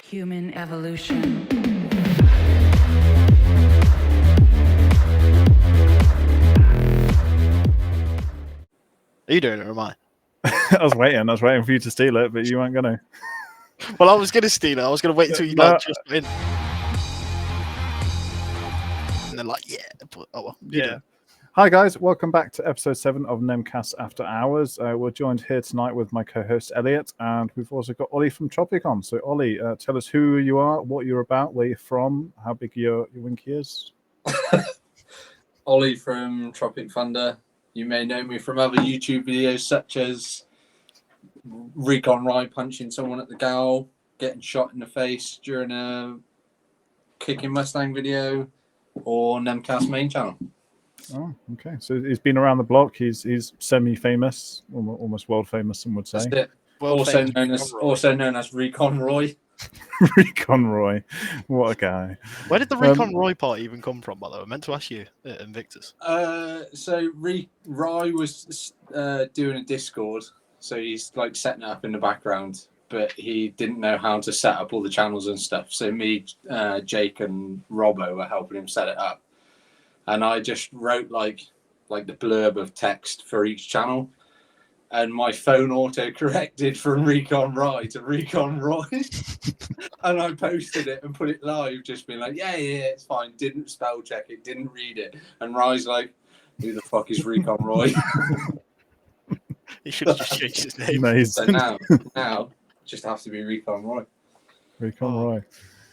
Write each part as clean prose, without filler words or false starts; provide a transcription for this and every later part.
Human evolution. Are you doing it or am I? I was waiting for you to steal it, but you weren't going to. Well, I was going to steal it. I was going to wait until you just went in. And they're like, yeah. But, oh, well, yeah. Hi, guys. Welcome back to episode 7 of Nemcast After Hours. We're joined here tonight with my co-host, Elliot, and we've also got Ollie from Tropic on. So, Ollie, tell us who you are, what you're about, where you're from, how big your winky is. Ollie from Tropic Thunder. You may know me from other YouTube videos such as Recon Rye punching someone at the goal, getting shot in the face during a kicking Mustang video, or Nemcast main channel. Oh, okay. So he's been around the block. He's semi-famous, almost world famous, some would say. That's it. Also known as Recon Roy. Recon Roy, what a guy! Where did the Recon Roy part even come from? By the way, I meant to ask you, Invictus. So Rye was doing a Discord, so he's like setting it up in the background, but he didn't know how to set up all the channels and stuff. So me, Jake, and Robbo were helping him set it up, and I just wrote like the blurb of text for each channel. And my phone auto-corrected from Recon Rye to Recon Roy. And I posted it and put it live, just being like, yeah, it's fine. Didn't spell check it, didn't read it. And Rye's like, who the fuck is Recon Roy? He should have just changed his name. Amazing. So now, just have to be Recon Roy. Recon Roy.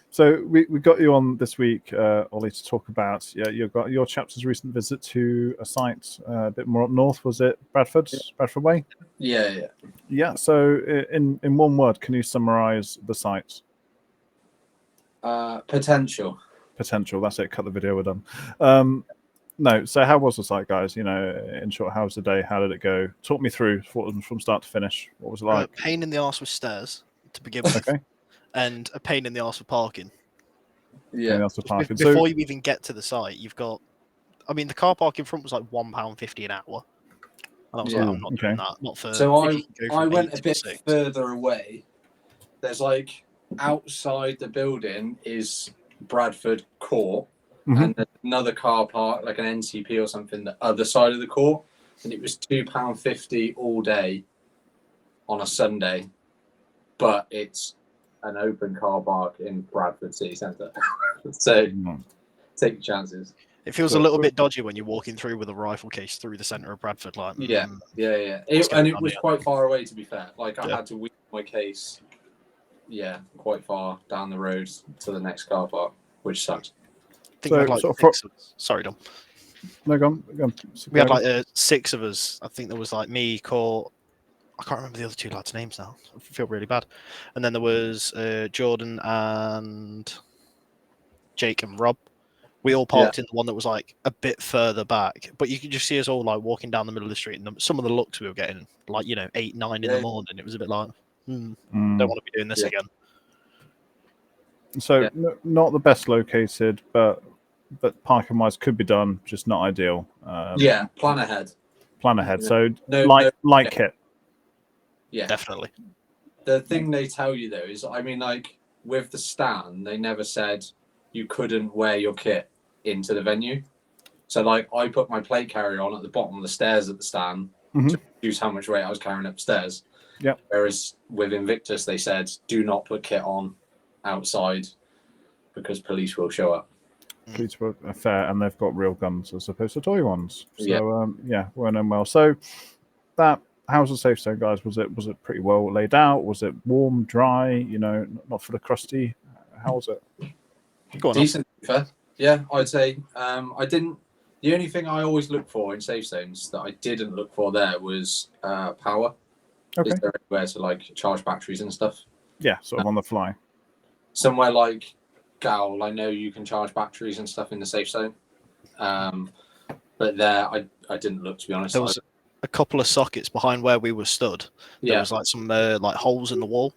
So we got you on this week, Ollie, to talk about your chapter's recent visit to a site a bit more up north. Was it Bradford Way? Yeah. So in one word, can you summarise the site? Potential. That's it. Cut the video. We're done. No. So how was the site, guys? In short, how was the day? How did it go? Talk me through from start to finish. What was it like? Pain in the arse with stairs to begin with. Okay. And a pain in the arse for parking. Yeah. Before you even get to the site, you've got. I mean, the car park in front was like £1.50 an hour. And I was like, I'm not doing that. Not for. So I went a bit further away. There's like outside the building is Bradford Court, and there's another car park, like an NCP or something, the other side of the court, and it was £2.50 all day on a Sunday, but it's an open car park in Bradford City Centre. So take your chances. It feels a little bit dodgy when you're walking through with a rifle case through the centre of Bradford. Like, yeah. It was quite far away, to be fair. Like, I had to wheel my case, quite far down the road to the next car park, which sucks. I think we had like sorry, Dom. No, go on. We had like 6 of us. I think there was like me, Court. I can't remember the other 2 lads' names now. I feel really bad. And then there was Jordan and Jake and Rob. We all parked in the one that was like a bit further back, but you could just see us all like walking down the middle of the street. And some of the looks we were getting, like 8, 9 in the morning. It was a bit like, don't want to be doing this again. So not the best located, but parking wise could be done, just not ideal. Plan ahead. So light kit. Yeah, definitely. The thing they tell you though is, I mean, like with the stand, they never said you couldn't wear your kit into the venue. So like I put my plate carrier on at the bottom of the stairs at the stand to reduce how much weight I was carrying upstairs. Yeah. Whereas with Invictus, they said do not put kit on outside because police will show up. Police were fair, and they've got real guns as opposed to toy ones. So went on well. So that. How's the safe zone, guys? Was it pretty well laid out? Was it warm, dry? Not full of crusty. How was it? Decent, fair. Yeah, I'd say. The only thing I always look for in safe zones that I didn't look for there was power. Okay. Is there anywhere to like charge batteries and stuff? Yeah, sort of on the fly. Somewhere like Gowl, I know you can charge batteries and stuff in the safe zone. But there, I didn't look, to be honest. There was a couple of sockets behind where we were stood. There was like some like holes in the wall,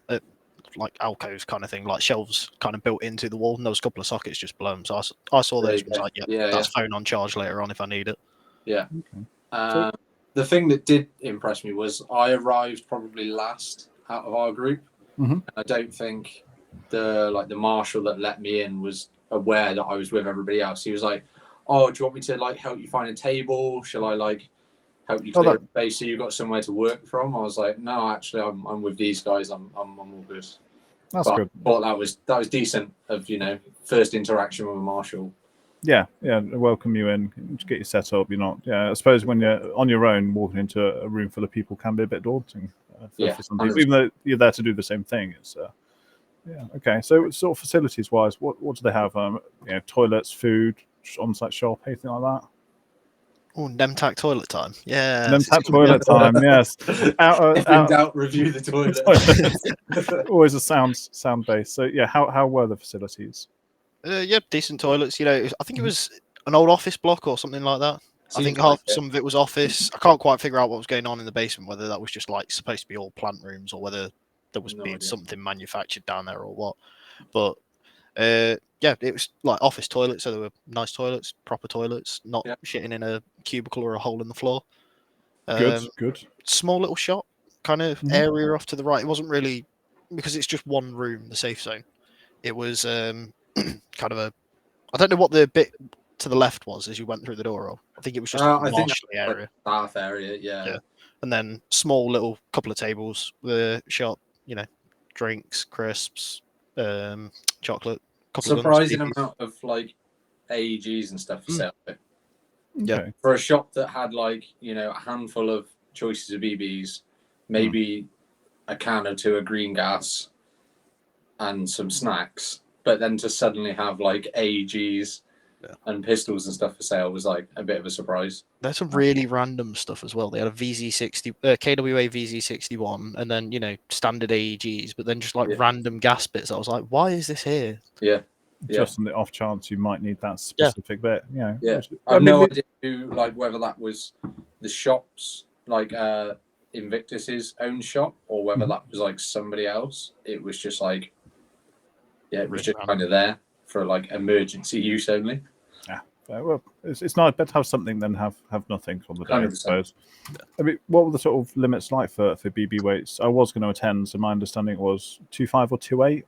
like alcoves kind of thing, like shelves kind of built into the wall, and there was a couple of sockets just blown. So I saw those. Was like, that's phone on charge later on if I need it. Yeah. Okay. The thing that did impress me was I arrived probably last out of our group. I don't think the marshal that let me in was aware that I was with everybody else. He was like, "Oh, do you want me to like help you find a table? Shall I like help you clear a space so you've got somewhere to work from?" I was like, "No, actually, I'm with these guys. I'm all good." That's good. I thought that was decent of first interaction with a marshal. Yeah, welcome you in, to get you set up. You're not, I suppose when you're on your own, walking into a room full of people can be a bit daunting for some people, 100%. even though you're there to do the same thing. It's okay. So sort of facilities wise, what do they have? Toilets, food, on-site shop, anything like that? Oh, Nemtac toilet time. Yeah. Nemcast toilet time. Yes. If in doubt, review the toilet. Always a sound base. So yeah, how were the facilities? Yeah, decent toilets. I think it was an old office block or something like that. I think some of it was office. I can't quite figure out what was going on in the basement, whether that was just like supposed to be all plant rooms or whether there was being something manufactured down there or what. But yeah, it was like office toilets, so there were nice toilets, proper toilets, not shitting in a cubicle or a hole in the floor. Good. Small little shop kind of area off to the right. It wasn't really because it's just one room, the safe zone. It was kind of I don't know what the bit to the left was as you went through the door. I think it was just a marshalling area. Staff area, yeah. And then small little couple of tables, the shop, drinks, crisps, chocolate. Surprising amount of like AEGs and stuff for sale. Okay. For a shop that had like a handful of choices of BBs, maybe a can or two of green gas, and some snacks, but then to suddenly have like AEGs and pistols and stuff for sale was like a bit of a surprise. There's some really random stuff as well. They had a VZ60, KWA VZ61, and then standard AEGs, but then just like random gas bits. I was like, why is this here? Yeah. Just on the off chance you might need that specific bit. Yeah. I have no idea like whether that was the shop's like Invictus's own shop or whether that was like somebody else. It was just like it was just kind of there for like emergency use only. Yeah. Well, it's nice better to have something than have nothing on the day, 100%. I suppose. I mean, what were the sort of limits like for BB weights? I was going to attend, so my understanding was 2.5 or 2.8.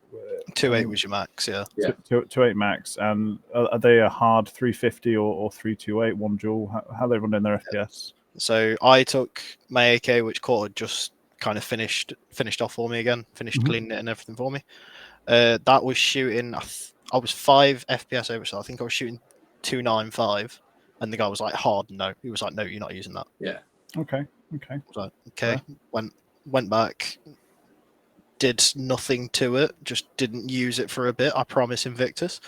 2.8 was your max, yeah. 2.8 max, and are they a hard 350 or 328 one dual? How are they running their FPS? So I took my AK, which Court had just kind of finished off for me again, cleaning it and everything for me. That was shooting. I was 5 FPS over, so I think I was shooting 295, and the guy was like, "Hard no." He was like, "No, you're not using that." Yeah. Okay. I was like, okay. Went back. Did nothing to it. Just didn't use it for a bit. I promise, Invictus.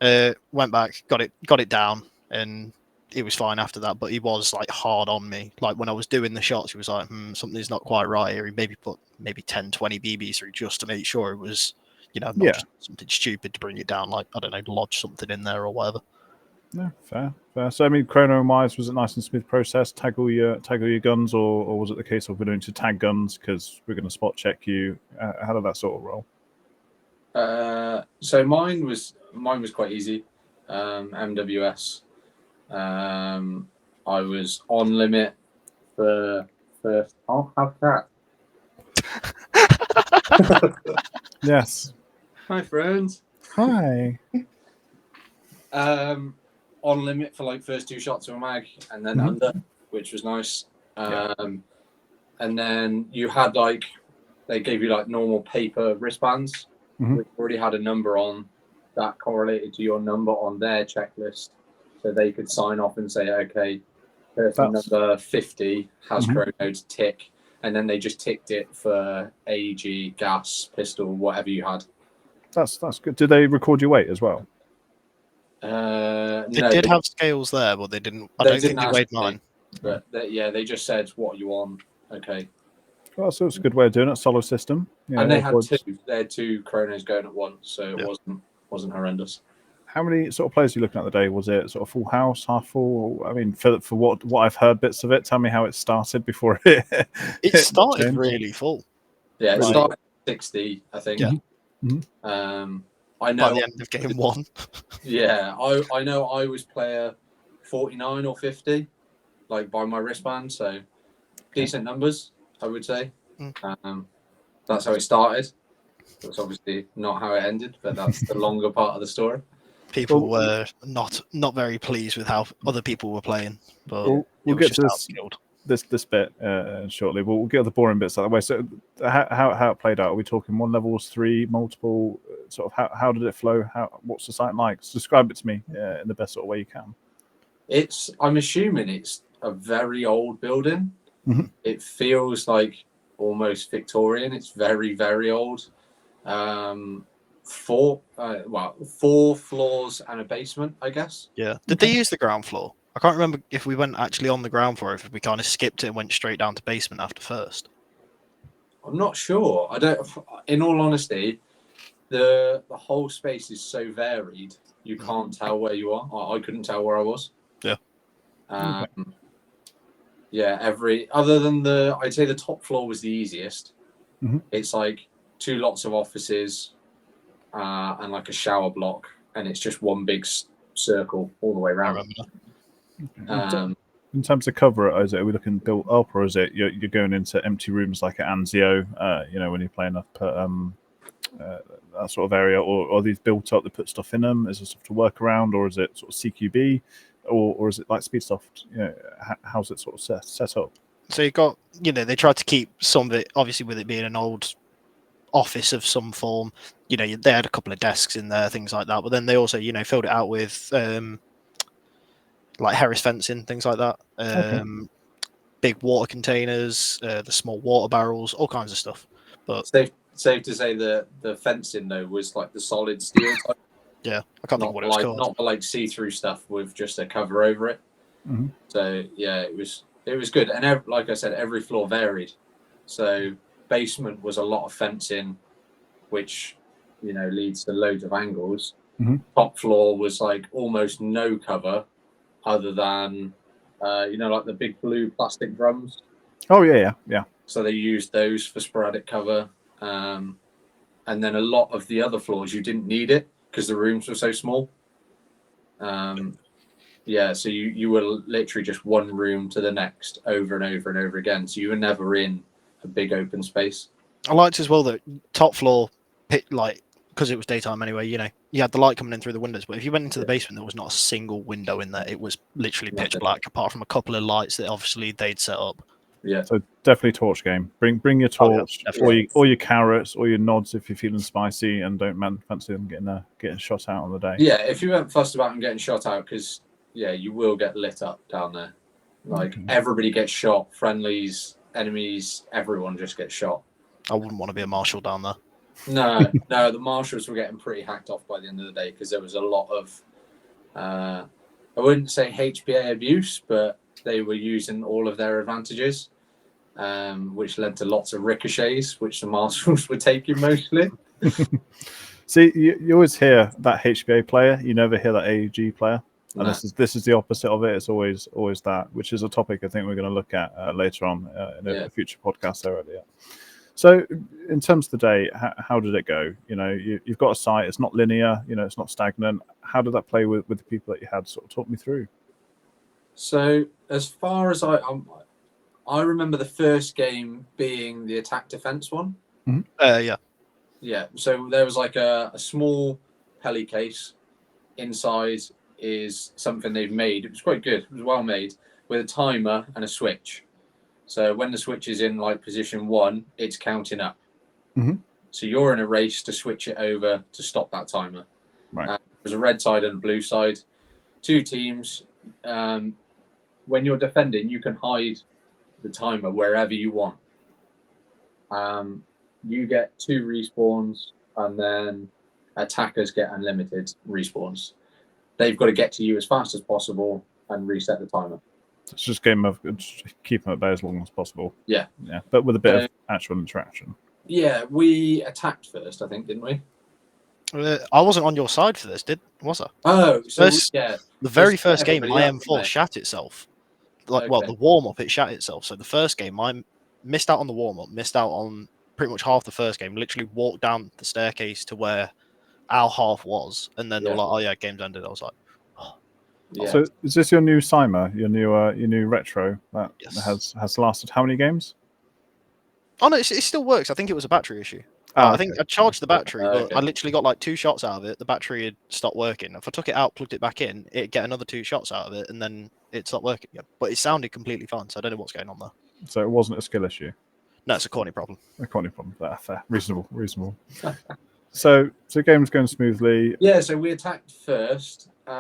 Went back, got it down, and it was fine after that. But he was like hard on me. Like when I was doing the shots, he was like, something's not quite right here. He maybe put 10, 20 BBs through just to make sure it was, not just something stupid to bring it down. Like I don't know, lodge something in there or whatever. No, fair. So I mean, chrono-wise, was it nice and smooth process? Tag all your guns, or was it the case of we're going to tag guns because we're going to spot check you? How did that sort of roll? So mine was quite easy. MWS. I was on limit for first. I'll have that. Yes. Hi, friends. Hi. On limit for like first 2 shots of a mag, and then under, which was nice. And then you had like they gave you like normal paper wristbands, which already had a number on that correlated to your number on their checklist, so they could sign off and say, okay, person number 50 has chrono to tick, and then they just ticked it for AEG, gas, pistol, whatever you had. That's good. Did they record your weight as well? They did have scales there, but they didn't. I don't think they weighed mine. But they just said, "What are you on?" Okay. Well, so it's a good way of doing it. Solid system. And they had 2. They had 2 chronos going at once, so it wasn't horrendous. How many sort of players are you looking at the day? Was it sort of full house, half full? I mean, for what I've heard bits of it, tell me how it started before it. It started really full. Yeah, it started at 60, I think. Yeah. I know by the end of game 1. Yeah, I know I was player 49 or 50, like by my wristband, so decent numbers, I would say. That's how it started. That's obviously not how it ended, but that's the longer part of the story. People were not very pleased with how other people were playing, but we'll get to this bit shortly. We'll get the boring bits out of the way. So, how it played out? Are we talking 1 levels, 3, multiple? Sort of how did it flow? What's the site like? Describe it to me in the best sort of way you can. I'm assuming it's a very old building. Mm-hmm. It feels like almost Victorian. It's very, very old. 4 floors and a basement, I guess. Yeah. Did they use the ground floor? I can't remember if we went actually on the ground floor, if we kind of skipped it and went straight down to basement after first. I'm not sure. I don't. In all honesty, the whole space is so varied. You can't tell where you are. I couldn't tell where I was. Yeah. Yeah. Other than I'd say the top floor was the easiest. Mm-hmm. It's like 2 lots of offices, and like a shower block, and it's just one big circle all the way around. In terms of cover, are we looking built up, or is it you're going into empty rooms like at Anzio? When you're playing up that sort of area, or are these built up? They put stuff in them. Is there stuff to work around, or is it sort of CQB, or is it like Speedsoft? How's it sort of set up? So you got, they tried to keep some of it, obviously with it being an old office of some form. They had a couple of desks in there, things like that. But then they also, filled it out with like Harris fencing, things like that. Big water containers, the small water barrels, all kinds of stuff. But safe to say the fencing though was like the solid steel type. Yeah, I can't think what it was called. Not the like see-through stuff with just a cover over it. Mm-hmm. So yeah, it was good, and like I said, every floor varied. So basement was a lot of fencing, which leads to loads of angles. Mm-hmm. Top floor was like almost no cover, other than like the big blue plastic drums. Oh yeah. So they used those for sporadic cover, and then a lot of the other floors you didn't need it because the rooms were so small. So you were literally just one room to the next over and over and over again. So you were never in a big open space. I liked as well that top floor, because it was daytime anyway, you had the light coming in through the windows. But if you went into the basement, there was not a single window in there. It was literally pitch black, apart from a couple of lights that obviously they'd set up. Yeah. So definitely torch game. Bring your torch, or your carrots, or your nods if you're feeling spicy and don't fancy them getting shot out on the day. Yeah, if you weren't fussed about them getting shot out, because you will get lit up down there. Like everybody gets shot, friendlies, enemies, everyone just gets shot. I wouldn't want to be a marshal down there. No, the marshals were getting pretty hacked off by the end of the day because there was a lot of, I wouldn't say HPA abuse, but they were using all of their advantages, which led to lots of ricochets, which the marshals were taking mostly. See, you always hear that HPA player, you never hear that AEG player. And this is the opposite of it. It's always that, which is a topic I think we're going to look at later on in a future podcast there, Elliot. So, in terms of the day, how did it go? You've got a site. It's not linear. It's not stagnant. How did that play with the people that you had? Sort of talk me through. So, as far as I remember, the first game being the attack defense one. Mm-hmm. Yeah. So there was like a small heli case. Inside is something they've made. It was quite good. It was well made with a timer and a switch. So when the switch is in like position 1, it's counting up. Mm-hmm. So you're in a race to switch it over to stop that timer. Right. There's a red side and a blue side. 2 teams. When you're defending, you can hide the timer wherever you want. You get 2 respawns, and then attackers get unlimited respawns. They've got to get to you as fast as possible and reset the timer. It's just a game of keeping them at bay as long as possible. Yeah. But with a bit of actual interaction. Yeah, we attacked first, I think, didn't we? I wasn't on your side for this, was I? Oh, so the very first game, my M4 shat itself. The warm-up, it shat itself. So the first game, I missed out on the warm-up, missed out on pretty much half the first game, literally walked down the staircase to where our half was, and then they were like, oh yeah, game's ended. I was like, oh. Yeah. So is this your new Cyma, your new retro that has lasted how many games? Oh no, it still works. I think it was a battery issue. I think I charged the battery, but Okay. I literally got like 2 shots out of it. The battery had stopped working. If I took it out, plugged it back in, it'd get another 2 shots out of it, and then it stopped working again. But it sounded completely fine, so I don't know what's going on there. So it wasn't a skill issue. No, it's a corny problem. A corny problem. Fair. Reasonable. So the game's going smoothly. Yeah, so we attacked first. We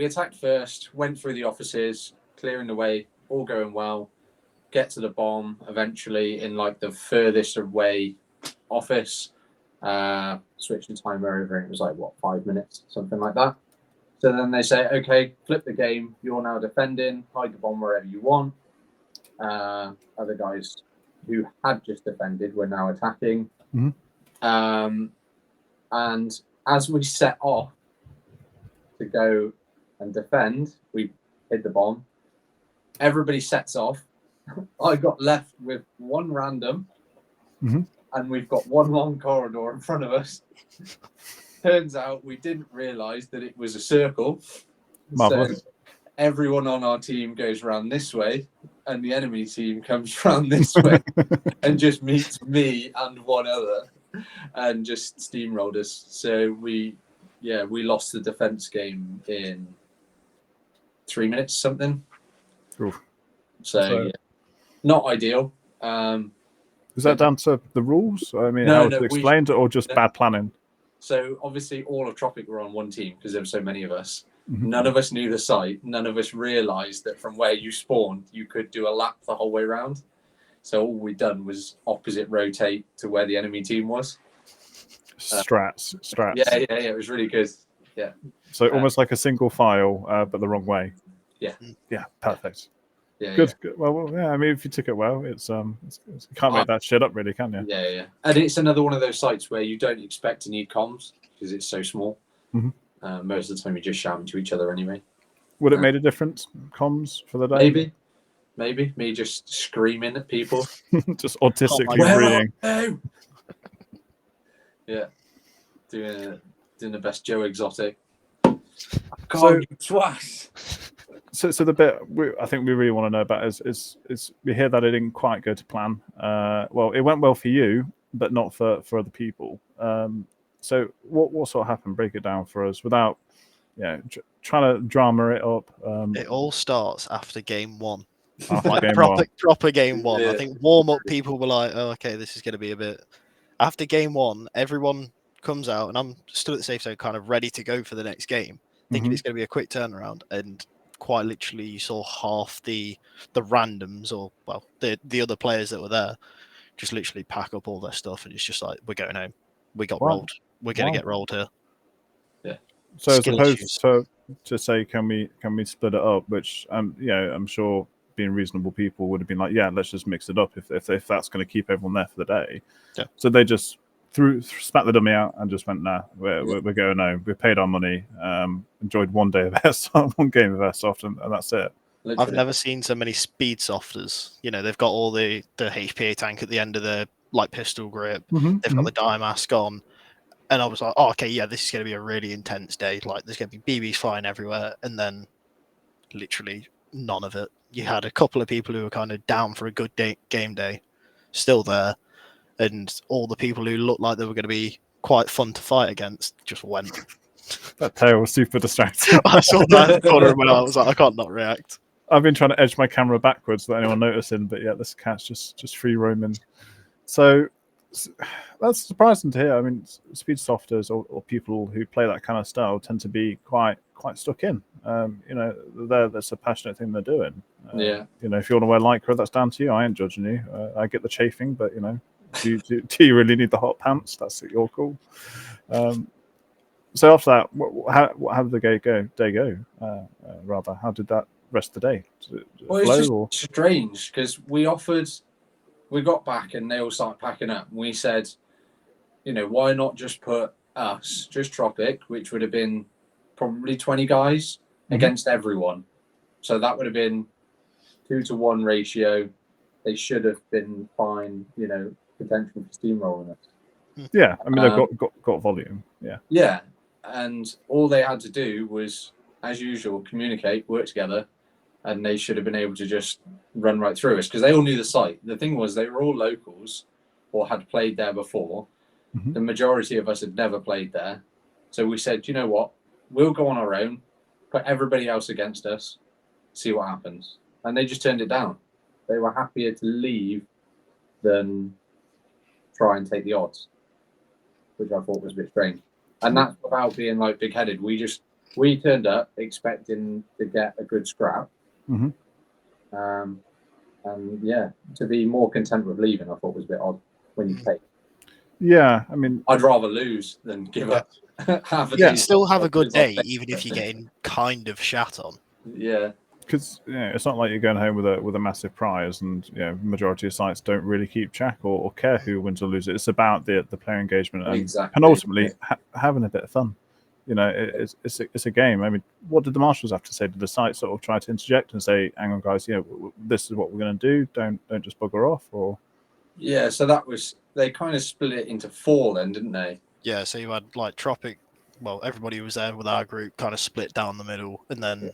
attacked first, went through the offices, clearing the way, all going well. Get to the bomb eventually in like the furthest away office. Switch the timer over, and it was like, 5 minutes, something like that. So then they say, okay, flip the game. You're now defending, hide the bomb wherever you want. Other guys who had just defended were now attacking. Mm-hmm. And as we set off to go and defend, we hid the bomb. Everybody sets off. I got left with one random, and we've got one long corridor in front of us. Turns out we didn't realise that it was a circle. Marvelous. So everyone on our team goes round this way, and the enemy team comes round this way and just meets me and one other and just steamrolled us. So we lost the defence game in 3 minutes something. Oof. So yeah, not ideal. Is that down to the rules? I mean, No, how was no, it explained, or just bad planning? So obviously all of Tropic were on one team because there were so many of us. Mhm. None of us knew the site. None of us realised that from where you spawned, you could do a lap the whole way around. So all we'd done was opposite rotate to where the enemy team was. Strats. Yeah, it was really good. Yeah. So almost like a single file, but the wrong way. Yeah. Yeah, perfect. Yeah, Good. Well, yeah. I mean, if you took it well, you can't make that shit up, really, can you? Yeah. And it's another one of those sites where you don't expect to need comms because it's so small. Mhm. Most of the time, you're just shouting to each other anyway. Would it made a difference, comms, for the day? Maybe me just screaming at people. Just autistically Oh breathing. Yeah, doing the best Joe Exotic. So- You twice. So the bit I think we really want to know about is we hear that it didn't quite go to plan. Well, it went well for you, but not for other people. So what sort of happened? Break it down for us without, trying to drama it up. It all starts after game 1. After Like game proper game 1. Yeah. I think warm-up people were like, oh, okay, this is going to be a bit... After game 1, everyone comes out, and I'm still at the safe zone kind of ready to go for the next game, thinking it's going to be a quick turnaround, and quite literally you saw half the randoms, or, well, the other players that were there, just literally pack up all their stuff, and it's just like, we're going home. We got rolled. We're going to get rolled here. Yeah. So as Skill opposed issues. to say, can we split it up? Which I'm sure being reasonable people would have been like, yeah, let's just mix it up if that's going to keep everyone there for the day. Yeah. So they just spat the dummy out and just went, nah, we're going home. We paid our money. Enjoyed one day of airsoft, one game of airsoft, and that's it. Literally. I've never seen so many speed softers. They've got all the HPA tank at the end of their like pistol grip. They've got the dye mask on. And I was like, oh, okay, yeah, this is going to be a really intense day. Like, there's going to be BBs flying everywhere. And then literally none of it. You had a couple of people who were kind of down for a good game day, still there. And all the people who looked like they were going to be quite fun to fight against just went. That tail was super distracting. I saw that in the corner of my eye. I was like, I can't not react. I've been trying to edge my camera backwards without anyone noticing, but yeah, this cat's just free roaming. So that's surprising to hear. I mean, speed softers or people who play that kind of style tend to be quite stuck in. That's a passionate thing they're doing. Yeah. If you want to wear lycra, that's down to you. I ain't judging you. I get the chafing, but do you really need the hot pants? That's your call. So after that, how did the day go? Rather, how did that rest of the day? Well, it's just strange because we got back and they all started packing up. And we said, why not just put us, just Tropic, which would have been probably 20 guys against everyone. So that would have been 2-to-1 ratio. They should have been fine, potential for steamrolling us. Yeah, I mean, they've got volume. Yeah. Yeah. And all they had to do was, as usual, communicate, work together, and they should have been able to just run right through us because they all knew the site. The thing was, they were all locals or had played there before. Mhm. The majority of us had never played there. So we said, you know what? We'll go on our own, put everybody else against us, see what happens. And they just turned it down. They were happier to leave than try and take the odds, which I thought was a bit strange. And that's without being like big-headed. We turned up expecting to get a good scrap. Mhm. And yeah, to be more content with leaving, I thought was a bit odd when you pay. Yeah, I mean, I'd rather lose than give up half a You day. still have a good day, even if you're getting kind of shat on. Yeah. because it's not like you're going home with a massive prize, and majority of sites don't really keep track or care who wins or loses. It's about the player engagement and ultimately having a bit of fun. It's a game. I mean, what did the marshals have to say? Did the site sort of try to interject and say, "Hang on, guys, this is what we're going to do. Don't just bugger off"? Or yeah, so they kind of split it into 4 then, didn't they? Yeah, so you had like Tropic. Well, everybody who was there with our group kind of split down the middle, and then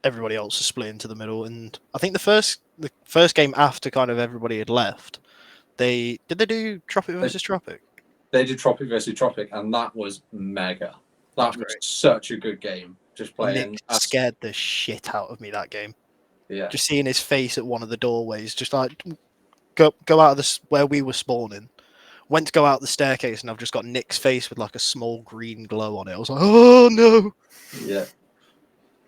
everybody else was split into the middle. And I think the first game after kind of everybody had left, did they do Tropic versus Tropic? They did Tropic versus Tropic, and that was mega. That was such a good game. Just playing. Nick scared the shit out of me that game. Yeah. Just seeing his face at one of the doorways, just like go out of where we were spawning. Went to go out the staircase, and I've just got Nick's face with like a small green glow on it. I was like, oh no. Yeah.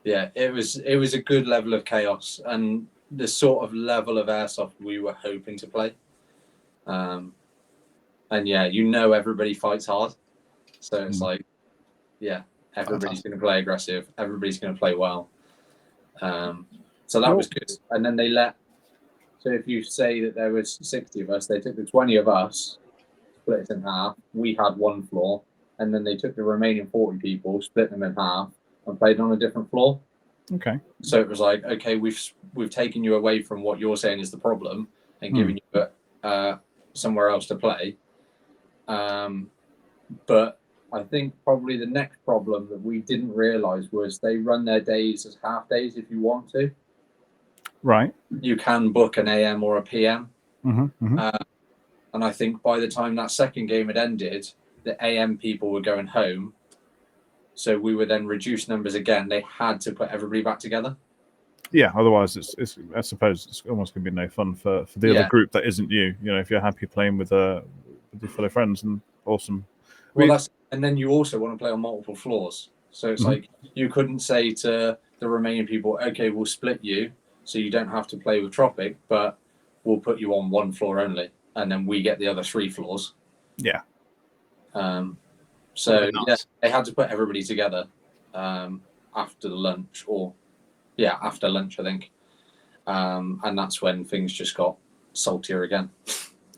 Yeah, it was a good level of chaos and the sort of level of airsoft we were hoping to play. And yeah, everybody fights hard. So it's like, yeah, everybody's going to play aggressive. Everybody's going to play well. So that was good. And then so if you say that there was 60 of us, they took the 20 of us, split it in half. We had 1 floor. And then they took the remaining 40 people, split them in half, and played on a different floor. Okay. So it was like, okay, we've taken you away from what you're saying is the problem and given you somewhere else to play. But I think probably the next problem that we didn't realise was they run their days as half days if you want to. Right. You can book an AM or a PM. Mm-hmm. And I think by the time that second game had ended, the AM people were going home. So we were then reduced numbers again. They had to put everybody back together. Yeah, otherwise it's I suppose it's almost going to be no fun for the other group that isn't you. If you're happy playing with your fellow friends, and awesome. Well, and then you also want to play on multiple floors. So it's like you couldn't say to the remaining people, okay, we'll split you so you don't have to play with Tropic, but we'll put you on 1 floor only, and then we get the other 3 floors. Yeah. So they had to put everybody together after the lunch, after lunch, I think. And that's when things just got saltier again.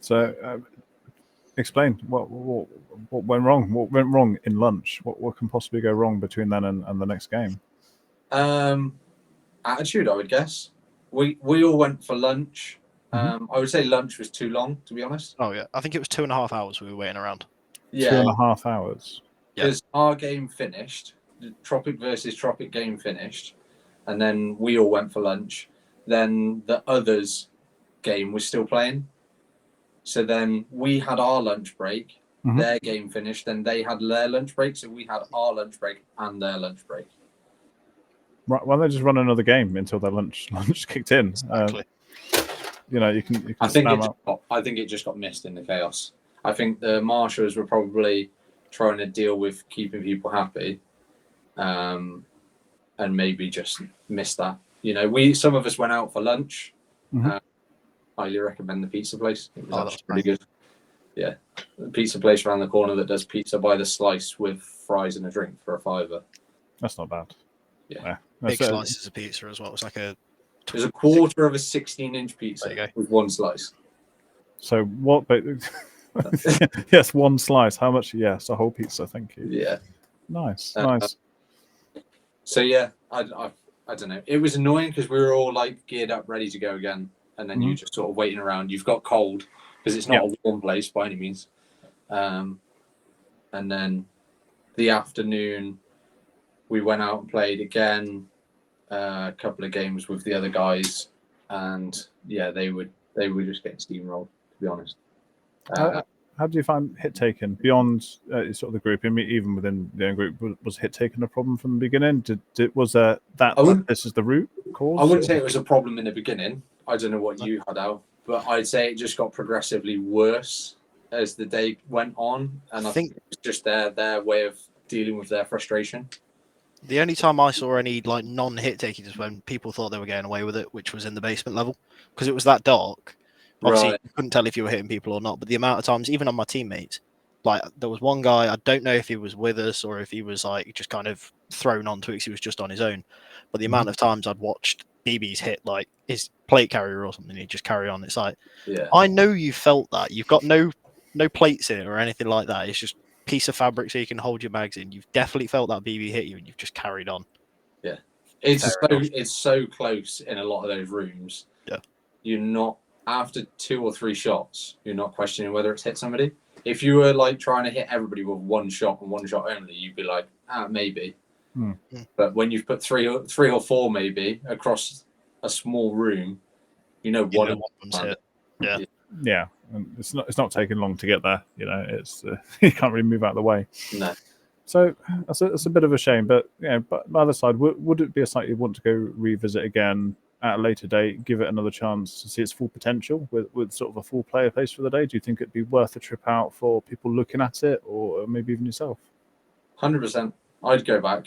So, explain what went wrong. What went wrong in lunch? What can possibly go wrong between then and the next game? Attitude, I would guess. We all went for lunch. I would say lunch was too long, to be honest. Oh yeah, I think it was 2.5 hours we were waiting around. Yeah, 2.5 hours. Because our game finished, the Tropic versus Tropic game finished, and then we all went for lunch. Then the others' game was still playing. So then we had our lunch break, their game finished, then they had their lunch break. So we had our lunch break and their lunch break. Right, why don't they just run another game until their lunch kicked in? Exactly. You can. I think it just got missed in the chaos. I think the marshals were probably trying to deal with keeping people happy, and maybe just missed that. Some of us went out for lunch. Highly recommend the pizza place. It was actually pretty good. Yeah, the pizza place around the corner that does pizza by the slice with fries and a drink for $5. That's not bad. Yeah, big slices of pizza as well. It's like it was a quarter of a 16-inch pizza with 1 slice. So what? Yes, 1 slice. How much? Yes, a whole pizza. Thank you. Yeah. Nice. So yeah, I don't know. It was annoying because we were all like geared up, ready to go again, and then you just sort of waiting around. You've got cold because it's not a warm place by any means. And then the afternoon, we went out and played again. a couple of games with the other guys, and yeah, they were just getting steamrolled, to be honest. How do you find hit taking beyond sort of the group? I mean, even within the own group, was hit taking a problem from the beginning? Was that this is the root cause? I wouldn't say it was a problem in the beginning. I don't know what you had out, but I'd say it just got progressively worse as the day went on, and I think it's just their way of dealing with their frustration. The only time I saw any like non-hit taking is when people thought they were getting away with it, which was in the basement level, because it was that dark. Obviously, you couldn't tell if you were hitting people or not, but the amount of times, even on my teammates, like there was one guy, I don't know if he was with us or if he was like just kind of thrown onto it because he was just on his own. But the amount of times I'd watched BB's hit like his plate carrier or something, he'd just carry on. It's like, I know you felt that. You've got no plates in it or anything like that. It's just a piece of fabric so you can hold your mags in. You've definitely felt that BB hit you and you've just carried on. Yeah. It's so close in a lot of those rooms. Yeah. You're not, after 2 or 3 shots, you're not questioning whether it's hit somebody. If you were like trying to hit everybody with 1 shot and 1 shot only, you'd be like, maybe. But when you've put 3 or 4 maybe across a small room, one of them's hit. Yeah. Yeah, and it's not taking long to get there. It's you can't really move out of the way. No. So that's a bit of a shame. But but on the other side, would it be a site you want to go revisit again at a later date, give it another chance to see its full potential with sort of a full player pace for the day? Do you think it'd be worth a trip out for people looking at it, or maybe even yourself? 100%. I'd go back.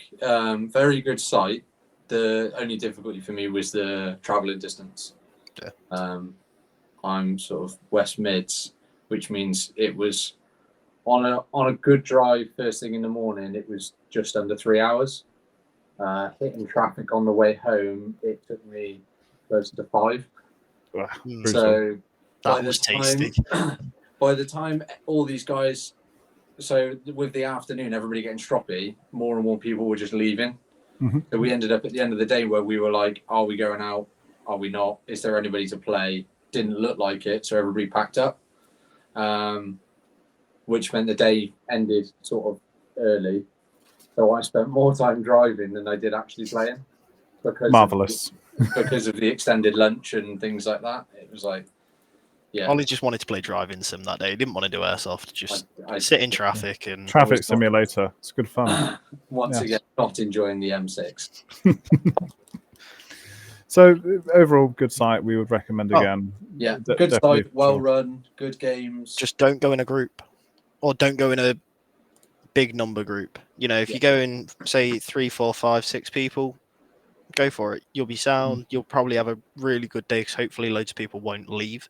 Very good site. The only difficulty for me was the travelling distance. Yeah. I'm sort of West Mids, which means it was on a good drive first thing in the morning. It was just under 3 hours. Hitting traffic on the way home, it took me close to 5. So that was tasty. By the time all these guys, so with the afternoon, everybody getting stroppy, more and more people were just leaving. So we ended up at the end of the day where we were like, are we going out? Are we not? Is there anybody to play? Didn't look like it, so everybody packed up, which meant the day ended sort of early. So I spent more time driving than I did actually playing. Marvellous. Because of the extended lunch and things like that. It was like, yeah. Ollie just wanted to play driving sim that day. He didn't want to do airsoft. Just sit in traffic and traffic simulator. It's good fun. Once again, not enjoying the M6. So overall, good site. We would recommend again. Yeah, good site, well run, good games. Just don't go in a group, or don't go in a big number group. If you go in, say 3, 4, 5, 6 people, go for it. You'll be sound. You'll probably have a really good day because hopefully loads of people won't leave.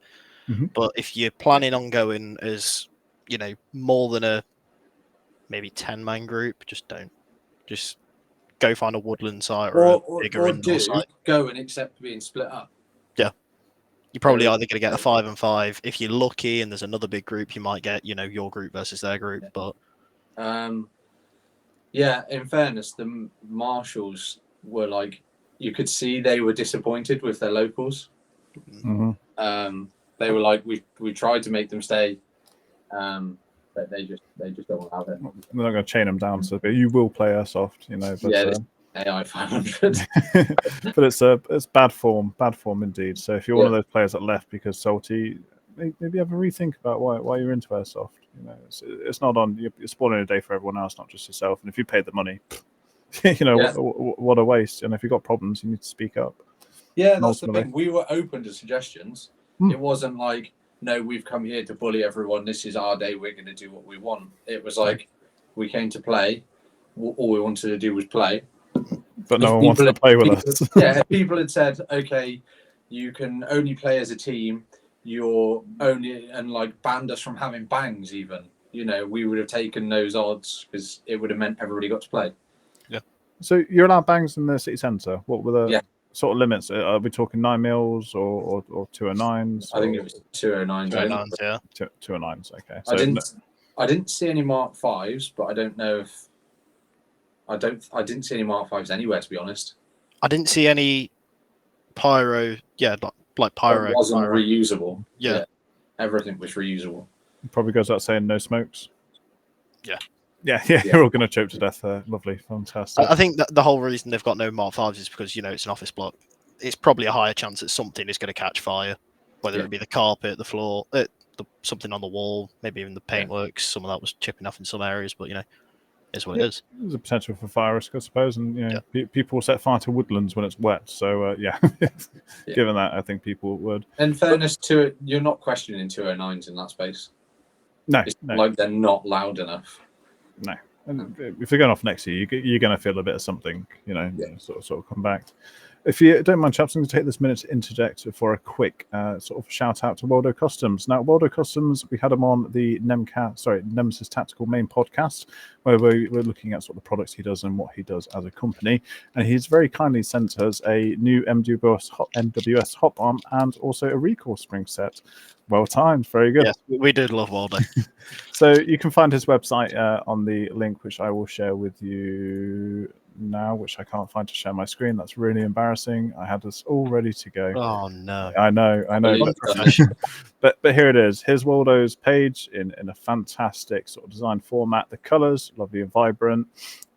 But if you're planning on going as more than a maybe 10-man group, just don't. Just go find a woodland site or a bigger indoor site. Go and accept being split up. Yeah. You're probably either going to get a 5 and 5. If you're lucky and there's another big group, you might get, your group versus their group. But in fairness, the marshals were like, you could see they were disappointed with their locals. They were like, we tried to make them stay, but they just don't want to have it. We're not going to chain them down, so you will play airsoft, But, AI 500. But it's bad form indeed. So if you're one of those players that left because salty, maybe have a rethink about why you're into airsoft. It's not on. You're spoiling a day for everyone else, not just yourself. And if you paid the money, what a waste. And if you've got problems, you need to speak up. Yeah, that's the thing. We were open to suggestions. It wasn't like, no, we've come here to bully everyone. This is our day. We're going to do what we want. It was like, we came to play. All we wanted to do was play. But no one wanted to play with us. Yeah, people had said, okay, you can only play as a team. You're only, and like banned us from having bangs even. We would have taken those odds because it would have meant everybody got to play. Yeah. So you're allowed bangs in the city centre. What were the sort of limits? Are we talking 9 mils or 209s? I think it was 209s. 209s, yeah. 209s. Okay. So I didn't see any Mark 5s, but I don't know if I didn't see any Mark 5s anywhere, to be honest. I didn't see any pyro. Yeah, like pyro. It wasn't reusable. Yeah. Everything was reusable. Probably goes without saying, no smokes. Yeah. Yeah, you're all going to choke to death there. Lovely, fantastic. I think that the whole reason they've got no Mark 5s is because, it's an office block. It's probably a higher chance that something is going to catch fire, whether it be the carpet, the floor, something on the wall, maybe even the paintwork. Some of that was chipping off in some areas, but, is what it is. There's a potential for fire risk, I suppose, and people set fire to woodlands when it's wet. So given that, I think people would. In fairness to it, you're not questioning 209s in that space. No, it's like they're not loud enough. No, and if they're going off next to you, you're going to feel a bit of something, sort of come back. If you don't mind, chaps, I'm going to take this minute to interject for a quick sort of shout out to Waldo Customs. Now, Waldo Customs, we had him on the Nemesis Tactical Main podcast, where we're looking at sort of the products he does and what he does as a company. And he's very kindly sent us a new MWS hot arm and also a recoil spring set. Well timed, very good. Yes, we did love Waldo. So you can find his website on the link, which I will share with you now, which I can't find to share my screen. That's really embarrassing. I had this all ready to go. Oh no! I know. But here it is. Here's Waldo's page in a fantastic sort of design format. The colours, lovely and vibrant.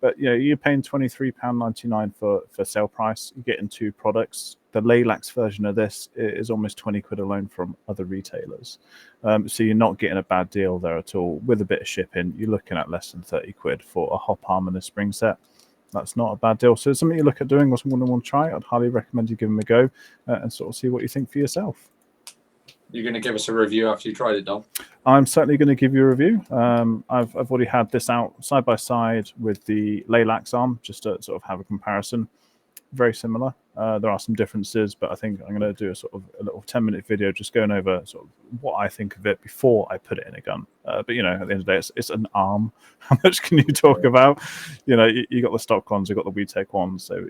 But you're paying £23.99 for sale price. You're getting 2 products. The Laylax version of this is almost 20 quid alone from other retailers. So you're not getting a bad deal there at all. With a bit of shipping, you're looking at less than 30 quid for a hop arm and a spring set. That's not a bad deal. So it's something you look at doing or someone want to try. I'd highly recommend you give them a go and sort of see what you think for yourself. You're going to give us a review after you tried it, Dom? I'm certainly going to give you a review. I've already had this out side by side with the Laylax arm, just to sort of have a comparison. Very similar. There are some differences, but I think I'm going to do a little 10-minute video just going over sort of what I think of it before I put it in a gun. But at the end of the day, it's an arm. How much can you talk about? You got the stock ones, you got the WeTech ones, so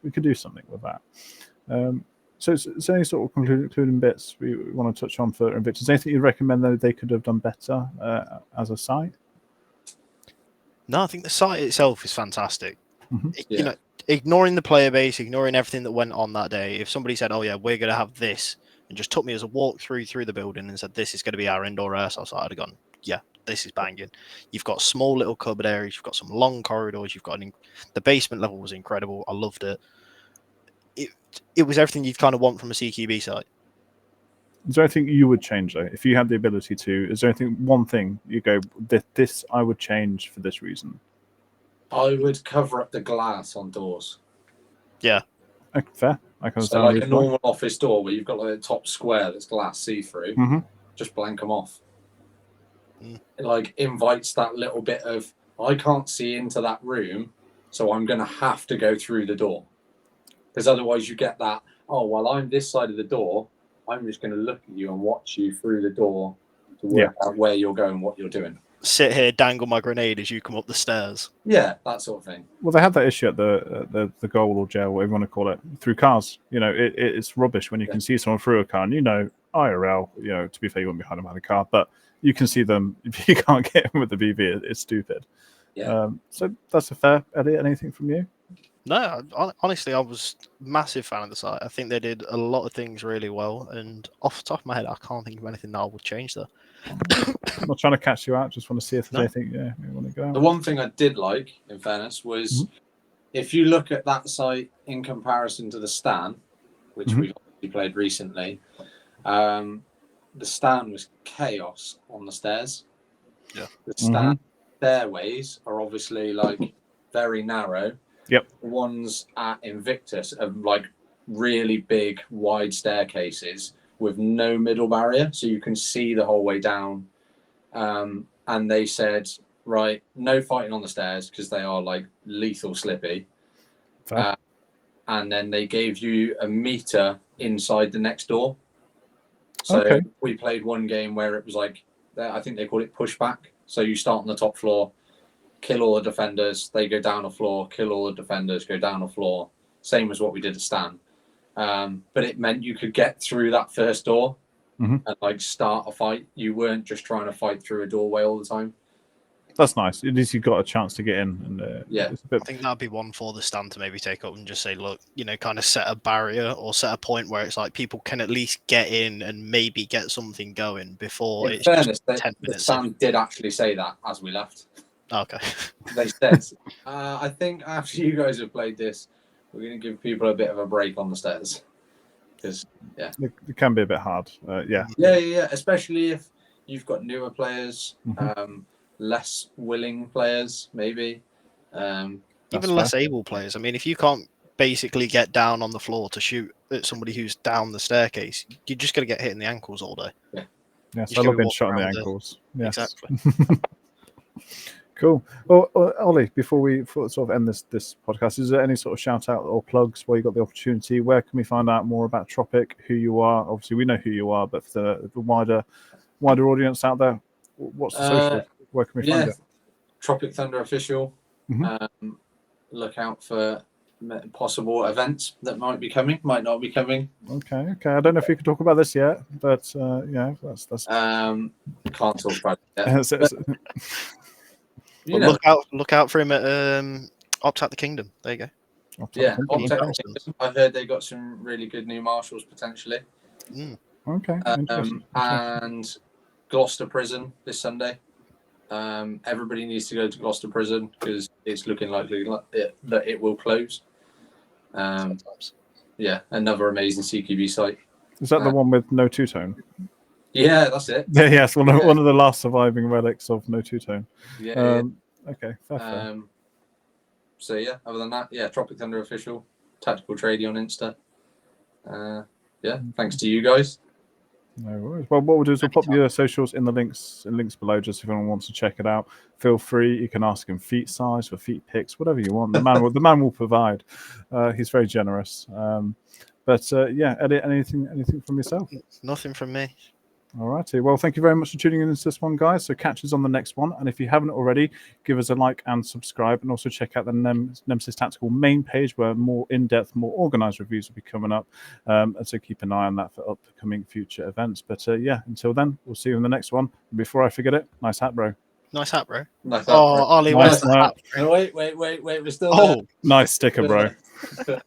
we could do something with that. So any sort of concluding bits we want to touch on for Invicta? Is there anything you recommend that they could have done better as a site? No, I think the site itself is fantastic. Mm-hmm. Ignoring the player base, ignoring everything that went on that day, if somebody said, oh yeah, we're going to have this, and just took me as a walkthrough through the building and said, this is going to be our indoor airsoft site, I'd have gone, yeah, this is banging. You've got small little cupboard areas, you've got some long corridors, you've got the basement level was incredible. I loved it. It was everything you'd kind of want from a CQB site. Is there anything you would change though? If you had the ability to, is there one thing you go, this I would change for this reason? I would cover up the glass on doors. Yeah. Okay, fair. I can understand. So like a normal office door where you've got like a top square that's glass see-through, just blank them off. It like invites that little bit of, I can't see into that room, so I'm going to have to go through the door. Because otherwise you get that, oh, well, I'm this side of the door, I'm just going to look at you and watch you through the door to work out where you're going, what you're doing. Sit here, dangle my grenade as you come up the stairs. Yeah, that sort of thing. Well, they had that issue at the goal or jail, whatever you want to call it, through cars. It's rubbish when you can see someone through a car and IRL, to be fair, you wouldn't be hiding behind a car, but you can see them. If you can't get them with the BB, it's stupid. Yeah. So that's a fair. Elliot, anything from you? No, honestly, I was a massive fan of the site. I think they did a lot of things really well, and off the top of my head, I can't think of anything that I would change there. I'm not trying to catch you out. Just want to see if there's anything you want to go out. The one thing I did like, in fairness, was if you look at that site in comparison to the Stan, which we've obviously played recently, the Stan was chaos on the stairs. Yeah. The Stan stairways are obviously like very narrow. Yep. The ones at Invictus are like really big, wide staircases with no middle barrier, so you can see the whole way down. And they said, right, no fighting on the stairs because they are like lethal slippy. And then they gave you a meter inside the next door. So we played one game where it was like, I think they call it pushback. So you start on the top floor, kill all the defenders, they go down a floor, kill all the defenders, go down a floor. Same as what we did at Stan. But it meant you could get through that first door and like start a fight. You weren't just trying to fight through a doorway all the time. That's nice. At least you got a chance to get in. And I think that'd be one for the Stand to maybe take up and just say, look, kind of set a barrier or set a point where it's like people can at least get in and maybe get something going before it's fairness, just 10 minutes. The Stand did actually say that as we left. Okay. They said, I think after you guys have played this, we're going to give people a bit of a break on the stairs. Because, yeah. It can be a bit hard. Yeah. Yeah. Especially if you've got newer players, Mhm. less willing players, maybe. Even less able players. I mean, if you can't basically get down on the floor to shoot at somebody who's down the staircase, you're just going to get hit in the ankles all day. Yes, I love being shot in the ankles. Yes. Exactly. Cool. Well, Ollie, before we sort of end this podcast, is there any sort of shout out or plugs where you got the opportunity? Where can we find out more about Tropic, who you are? Obviously, we know who you are, but for the wider audience out there, what's the social? Where can we find it? Tropic Thunder Official. Look out for possible events that might be coming, might not be coming. Okay. I don't know if you can talk about this yet, but yeah, that's. Can't talk about it yet. But look out for him at Opt the Kingdom. There you go. Yeah, I heard they got some really good new marshals potentially. Okay. And Gloucester Prison this Sunday. Everybody needs to go to Gloucester Prison because it's looking likely that it will close. Yeah, another amazing CQB site. Is that the one with no two-tone? Yeah, that's it. Yeah, yes, one of the last surviving relics of no two-tone. Yeah. Okay, fair. So yeah, other than that, yeah, Tropic Thunder Official, Tactical Tradie on Insta. Yeah, thanks to you guys. No worries. Well, what we'll do is we'll pop your socials in the links below, just if anyone wants to check it out. Feel free. You can ask him feet size for feet pics, whatever you want. The man will provide. He's very generous. But yeah, Elliot, anything from yourself? Nothing from me. All righty. Well, thank you very much for tuning in to this one, guys. So catch us on the next one. And if you haven't already, give us a like and subscribe. And also check out the Nemesis Tactical main page where more in-depth, more organized reviews will be coming up. And so keep an eye on that for upcoming future events. But yeah, until then, we'll see you in the next one. Before I forget it, nice hat, bro. Nice hat, bro. Nice hat, bro. Ollie, where's the hat? Oh, wait. We're still there. Nice sticker, bro. Yeah.